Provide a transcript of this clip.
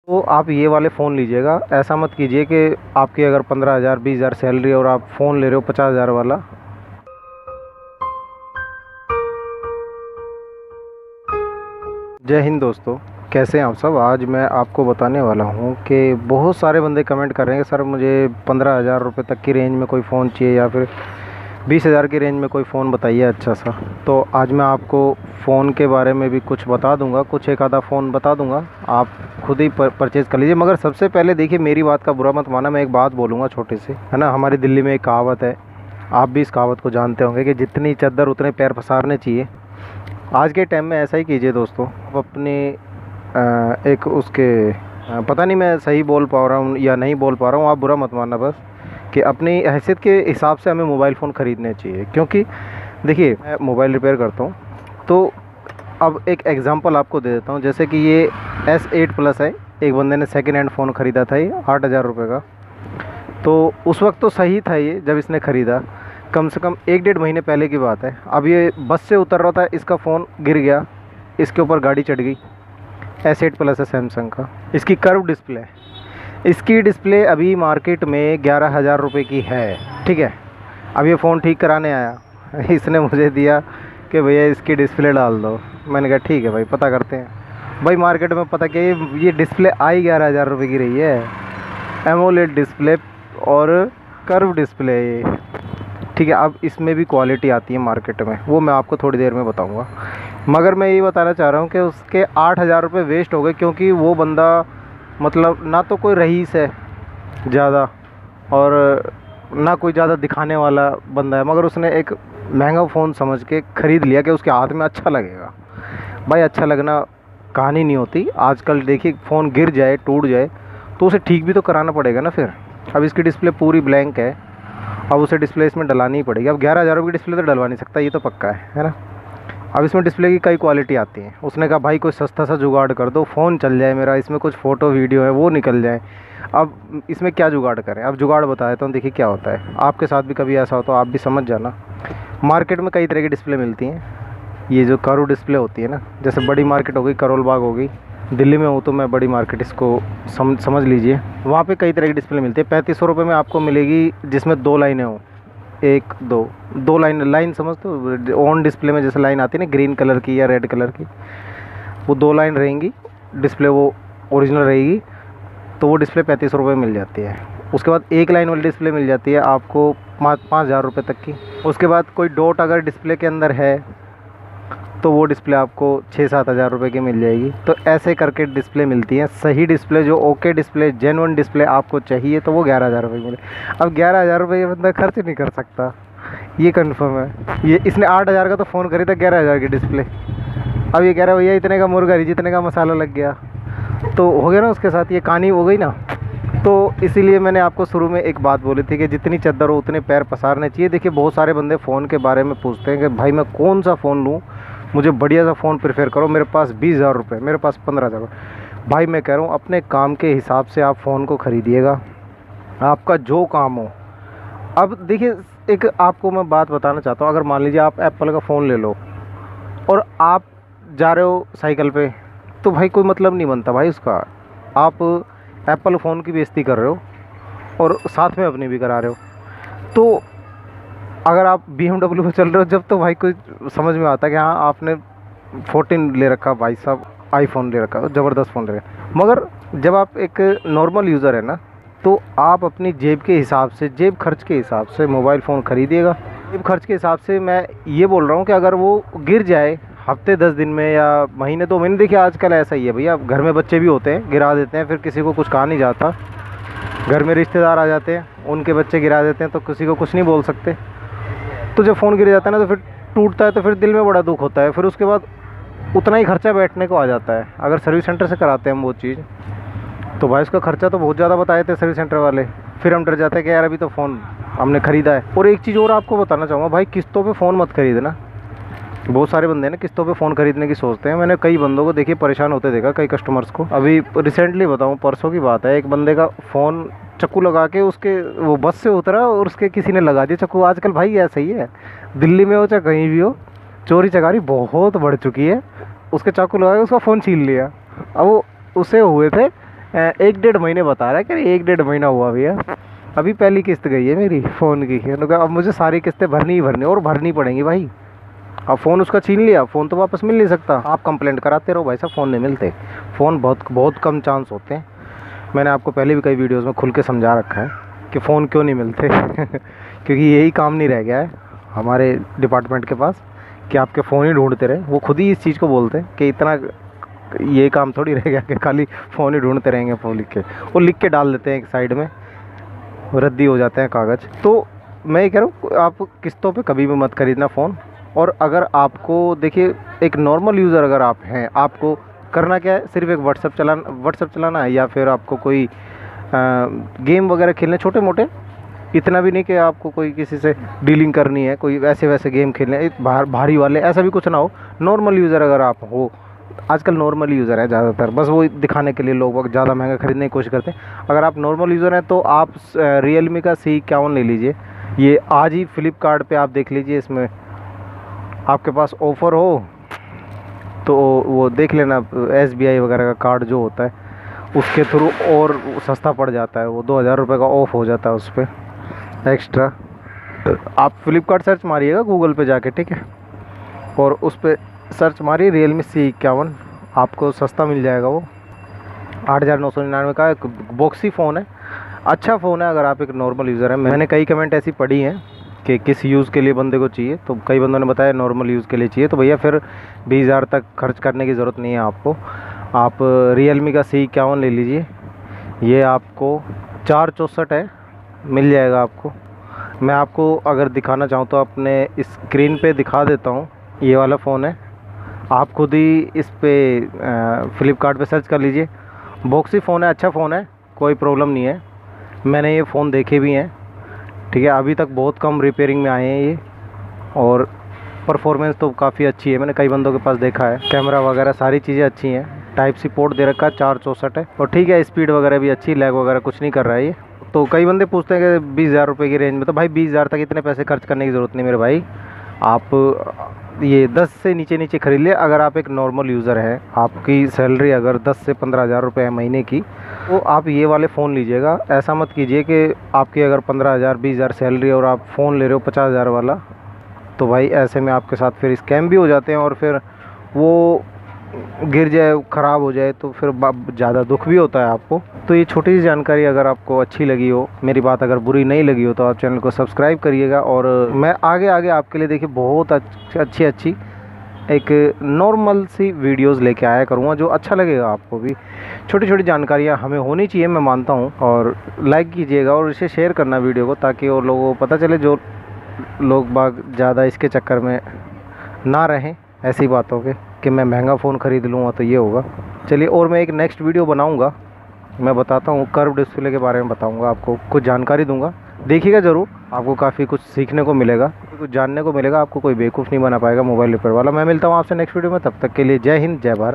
तो आप ये वाले फ़ोन लीजिएगा। ऐसा मत कीजिए कि आपकी अगर 15,000 20,000 सैलरी और आप फ़ोन ले रहे हो 50,000 वाला। जय हिंद दोस्तों, कैसे हैं आप सब। आज मैं आपको बताने वाला हूं कि बहुत सारे बंदे कमेंट कर रहे हैं कि सर मुझे 15,000 रुपये तक की रेंज में कोई फ़ोन चाहिए या फिर 20,000 की रेंज में कोई फ़ोन बताइए अच्छा सा। तो आज मैं आपको फ़ोन के बारे में भी कुछ बता दूंगा, कुछ एक आधा फ़ोन बता दूंगा, आप खुद ही परचेज़ कर लीजिए। मगर सबसे पहले देखिए, मेरी बात का बुरा मत माना, मैं एक बात बोलूँगा छोटी सी, है ना। हमारी दिल्ली में एक कहावत है, आप भी इस कहावत को जानते होंगे कि जितनी चद्दर उतने पैर पसारने चाहिए। आज के टाइम में ऐसा ही कीजिए दोस्तों। आप अपने एक उसके पता नहीं मैं सही बोल पा रहा हूँ या नहीं बोल पा रहा हूँ, आप बुरा मत मानना बस, कि अपनी हैसियत के हिसाब से हमें मोबाइल फ़ोन ख़रीदने चाहिए। क्योंकि देखिए, मैं मोबाइल रिपेयर करता हूँ, तो अब एक एग्ज़ाम्पल आपको दे देता हूँ। जैसे कि ये S8 प्लस है, एक बंदे ने सेकेंड हैंड फ़ोन ख़रीदा था, ये 8,000 रुपये का। तो उस वक्त तो सही था ये, जब इसने ख़रीदा, कम से कम 1 डेढ़ महीने पहले की बात है। अब ये बस से उतर रहा था, इसका फ़ोन गिर गया, इसके ऊपर गाड़ी चढ़ गई। S8 प्लस है सैमसंग का, इसकी कर्व डिस्प्ले है। इसकी डिस्प्ले अभी मार्केट में 11,000 रुपये की है, ठीक है। अब ये फ़ोन ठीक कराने आया, इसने मुझे दिया कि भैया इसकी डिस्प्ले डाल दो। मैंने कहा ठीक है भाई, पता करते हैं। भाई मार्केट में पता क्या, ये डिस्प्ले आई 11,000 रुपये की रही है। एमोलेड डिस्प्ले और कर्व डिस्प्ले ये, ठीक है। अब इसमें भी क्वालिटी आती है मार्केट में, वो मैं आपको थोड़ी देर में बताऊंगा। मगर मैं ये बताना चाह रहा हूँ कि उसके 8,000 रुपये वेस्ट हो गए, क्योंकि वो बंदा मतलब ना तो कोई रईस है ज़्यादा और ना कोई ज़्यादा दिखाने वाला बंदा है, मगर उसने एक महंगा फ़ोन समझ के ख़रीद लिया कि उसके हाथ में अच्छा लगेगा। भाई अच्छा लगना कहानी नहीं होती। आजकल देखिए, फ़ोन गिर जाए टूट जाए तो उसे ठीक भी तो कराना पड़ेगा ना फिर। अब इसकी डिस्प्ले पूरी ब्लैंक है, अब उसे डिस्प्ले इसमें डलानी ही पड़ेगी। अब 11,000 रुपये की डिस्प्ले तो डलवा नहीं सकता, ये तो पक्का है ना। अब इसमें डिस्प्ले की कई क्वालिटी आती है। उसने कहा भाई कोई सस्ता सा जुगाड़ कर दो, फ़ोन चल जाए मेरा, इसमें कुछ फ़ोटो वीडियो है वो निकल जाए। अब इसमें क्या जुगाड़ करें, अब जुगाड़ बता देता हूँ, देखिए क्या होता है। आपके साथ भी कभी ऐसा हो तो आप भी समझ जाना। मार्केट में कई तरह की डिस्प्ले मिलती हैं। ये जो कर्व डिस्प्ले होती है ना, जैसे बड़ी मार्केट हो गई, करोल बाग हो गई, दिल्ली में हूँ तो मैं बड़ी मार्केट इसको समझ लीजिए। वहाँ पे कई तरह की डिस्प्ले मिलती है। 3500 रुपये में आपको मिलेगी, जिसमें 2 लाइनें हों, एक दो लाइन समझते हो, ऑन डिस्प्ले में जैसे लाइन आती है ना, ग्रीन कलर की या रेड कलर की, वो 2 लाइन रहेंगी। डिस्प्ले वो ओरिजिनल रहेगी, तो वो डिस्प्ले 3500 रुपये मिल जाती है। उसके बाद 1 लाइन वाली डिस्प्ले मिल जाती है आपको 5,000 रुपये तक की। उसके बाद कोई डॉट अगर डिस्प्ले के अंदर है तो वो डिस्प्ले आपको 6-7 हज़ार रुपये की मिल जाएगी। तो ऐसे करके डिस्प्ले मिलती हैं। सही डिस्प्ले, जो ओके डिस्प्ले, जेन्युइन डिस्प्ले आपको चाहिए तो वो 11,000 रुपये मिले। अब 11,000 रुपये ये बंदा खर्च नहीं कर सकता, ये कंफर्म है। ये इसने 8,000 का तो फ़ोन खरीदा, 11,000 की डिस्प्ले। अब ये कह रहा है भैया इतने का मुर्गा नहीं जितने का मसाला लग गया, तो हो गया ना उसके साथ, ये कहानी हो गई ना। तो इसीलिए मैंने आपको शुरू में एक बात बोली थी कि जितनी चद्दर हो उतने पैर पसारने चाहिए। देखिए, बहुत सारे बंदे फ़ोन के बारे में पूछते हैं कि भाई मैं कौन सा फ़ोन लूँ, मुझे बढ़िया सा फ़ोन प्रेफर करो, मेरे पास 20,000 रुपये, मेरे पास 15,000 रुपये। भाई मैं कह रहा हूँ, अपने काम के हिसाब से आप फ़ोन को ख़रीदिएगा, आपका जो काम हो। अब देखिए, एक आपको मैं बात बताना चाहता हूँ। अगर मान लीजिए आप एप्पल का फ़ोन ले लो और आप जा रहे हो साइकिल पे, तो भाई कोई मतलब नहीं बनता भाई उसका। आप एप्पल फ़ोन की बेइज्जती कर रहे हो और साथ में अपनी भी करा रहे हो। तो अगर आप BMW में चल रहे हो जब, तो भाई कोई समझ में आता है कि हाँ आपने 14 ले रखा भाई साहब, आईफोन ले रखा, ज़बरदस्त फ़ोन ले रखा। मगर जब आप एक नॉर्मल यूज़र है ना, तो आप अपनी जेब के हिसाब से, जेब खर्च के हिसाब से मोबाइल फ़ोन ख़रीदिएगा। जेब खर्च के हिसाब से मैं ये बोल रहा हूँ कि अगर वो गिर जाए हफ्ते 10 दिन में या महीने 2 महीने, देखिए आजकल ऐसा ही है भैया, घर में बच्चे भी होते हैं, गिरा देते हैं, फिर किसी को कुछ कहा नहीं जाता। घर में रिश्तेदार आ जाते हैं, उनके बच्चे गिरा देते हैं, तो किसी को कुछ नहीं बोल सकते। तो जब फ़ोन गिर जाता है ना, तो फिर टूटता है, तो फिर दिल में बड़ा दुख होता है। फिर उसके बाद उतना ही खर्चा बैठने को आ जाता है। अगर सर्विस सेंटर से कराते हैं हम वो चीज़, तो भाई उसका खर्चा तो बहुत ज़्यादा बताए थे सर्विस सेंटर वाले। फिर हम डर जाते हैं कि यार अभी तो फ़ोन हमने ख़रीदा है। और एक चीज़ और आपको बताना चाहूँगा, भाई किस्तों पे फ़ोन मत खरीदना। बहुत सारे बंदे ना किस्तों पे फ़ोन खरीदने की सोचते हैं। मैंने कई बंदों को देखिए परेशान होते देखा, कई कस्टमर्स को। अभी रिसेंटली बताऊँ, परसों की बात है, एक बंदे का फ़ोन चाकू लगा के उसके, वो बस से उतरा और उसके किसी ने लगा दिया चाकू। आजकल भाई ऐसा ही है, दिल्ली में हो चाहे कहीं भी हो, चोरी चकारी बहुत बढ़ चुकी है। उसके चाकू लगा के उसका फ़ोन छीन लिया। अब वो उसे हुए थे एक डेढ़ महीने बता रहा है कि एक डेढ़ महीना हुआ भैया, अभी पहली किस्त गई है मेरी फ़ोन की। मैंने कहा अब मुझे सारी किस्तें भरनी ही भरनी और भरनी पड़ेंगी भाई। अब फ़ोन उसका छीन लिया, फ़ोन तो वापस मिल नहीं सकता। आप कंप्लेंट कराते रहो भाई साहब, फ़ोन नहीं मिलते। फ़ोन बहुत बहुत कम चांस होते हैं। मैंने आपको पहले भी कई वीडियोस में खुल के समझा रखा है कि फ़ोन क्यों नहीं मिलते क्योंकि यही काम नहीं रह गया है हमारे डिपार्टमेंट के पास कि आपके फ़ोन ही ढूंढते रहे। वो खुद ही इस चीज़ को बोलते हैं कि इतना ये काम थोड़ी रह गया कि खाली फ़ोन ही ढूंढते रहेंगे। फ़ोन लिख के वो लिख के डाल देते हैं एक साइड में, रद्दी हो जाते हैं कागज़। तो मैं ये कह रहा हूँ आप किस्तों पे कभी भी मत खरीदना फ़ोन। और अगर आपको देखिए एक नॉर्मल यूज़र अगर आप हैं, आपको करना क्या है, सिर्फ एक व्हाट्सएप चलाना है, या फिर आपको कोई गेम वगैरह खेलने छोटे मोटे, इतना भी नहीं कि आपको कोई किसी से डीलिंग करनी है, कोई वैसे वैसे गेम खेलने भारी वाले, ऐसा भी कुछ ना हो। नॉर्मल यूज़र अगर आप हो, आजकल नॉर्मल यूज़र है ज़्यादातर, बस वो दिखाने के लिए लोग ज़्यादा महंगा खरीदने की कोशिश करते हैं। अगर आप नॉर्मल यूज़र हैं तो आप रियलमी का C51 ले लीजिए। ये आज ही फ्लिपकार्ट पे आप देख लीजिए, इसमें आपके पास ऑफ़र हो तो वो देख लेना, SBI वगैरह का कार्ड जो होता है उसके थ्रू और सस्ता पड़ जाता है, वो 2000 रुपये का ऑफ़ हो जाता है उस पर एक्स्ट्रा। आप फ्लिपकार्ट सर्च मारिएगा गूगल पे जाके, ठीक है, और उस पर सर्च मारिए रियलमी C51, आपको सस्ता मिल जाएगा। वो 8999 का एक बॉक्सी फ़ोन है, अच्छा फ़ोन है अगर आप एक नॉर्मल यूज़र हैं। मैंने कई कमेंट ऐसी पढ़ी हैं कि किस यूज़ के लिए बंदे को चाहिए, तो कई बंदों ने बताया नॉर्मल यूज़ के लिए चाहिए, तो भैया फिर 20,000 तक खर्च करने की ज़रूरत नहीं है आपको। आप रियलमी का C51 ले लीजिए, ये आपको 464 है, मिल जाएगा आपको। मैं आपको अगर दिखाना चाहूँ तो अपने स्क्रीन पे दिखा देता हूँ। ये वाला फ़ोन है, आप खुद ही इस पे फ्लिपकार्ट पे सर्च कर लीजिए। बॉक्सी फ़ोन है, अच्छा फ़ोन है, कोई प्रॉब्लम नहीं है। मैंने ये फ़ोन देखे भी हैं, ठीक है, अभी तक बहुत कम रिपेयरिंग में आए हैं ये, और परफॉर्मेंस तो काफ़ी अच्छी है। मैंने कई बंदों के पास देखा है, कैमरा वगैरह सारी चीज़ें अच्छी हैं। टाइप सी पोर्ट दे रखा है, 464 है, और ठीक है, स्पीड वगैरह भी अच्छी, लैग वगैरह कुछ नहीं कर रहा है ये। तो कई बंदे पूछते हैं कि 20,000 रुपये की रेंज में, तो भाई 20,000 तक इतने पैसे खर्च करने की ज़रूरत नहीं मेरे भाई। आप ये 10 से नीचे नीचे खरीद ले। अगर आप एक नॉर्मल यूज़र हैं, आपकी सैलरी अगर 10 से 15,000 रुपये है महीने की, तो आप ये वाले फ़ोन लीजिएगा। ऐसा मत कीजिए कि आपकी अगर 15,000 20,000 सैलरी और आप फ़ोन ले रहे हो 50,000 वाला, तो भाई ऐसे में आपके साथ फिर स्कैम भी हो जाते हैं, और फिर वो गिर जाए, ख़राब हो जाए, तो फिर ज़्यादा दुख भी होता है आपको। तो ये छोटी सी जानकारी अगर आपको अच्छी लगी हो, मेरी बात अगर बुरी नहीं लगी हो, तो आप चैनल को सब्सक्राइब करिएगा। और मैं आगे आगे आपके लिए देखिए बहुत अच्छी एक नॉर्मल सी वीडियोस लेके आया करूँगा, जो अच्छा लगेगा आपको भी। छोटी छोटी जानकारियाँ हमें होनी चाहिए, मैं मानता हूँ। और लाइक कीजिएगा और इसे शेयर करना वीडियो को, ताकि और लोगों को पता चले, जो लोग बाग ज़्यादा इसके चक्कर में ना रहें ऐसी बातों के कि मैं महंगा फ़ोन ख़रीद लूँगा तो ये होगा। चलिए, और मैं एक नेक्स्ट वीडियो बनाऊँगा, मैं बताता हूँ कर्व डिस्प्ले के बारे में बताऊँगा, आपको कुछ जानकारी दूँगा, देखिएगा ज़रूर। आपको काफ़ी कुछ सीखने को मिलेगा, कुछ जानने को मिलेगा, आपको कोई बेवकूफ़ नहीं बना पाएगा मोबाइल रिपेयर वाला। मैं मिलता हूँ आपसे नेक्स्ट वीडियो में, तब तक के लिए जय हिंद, जय भारत।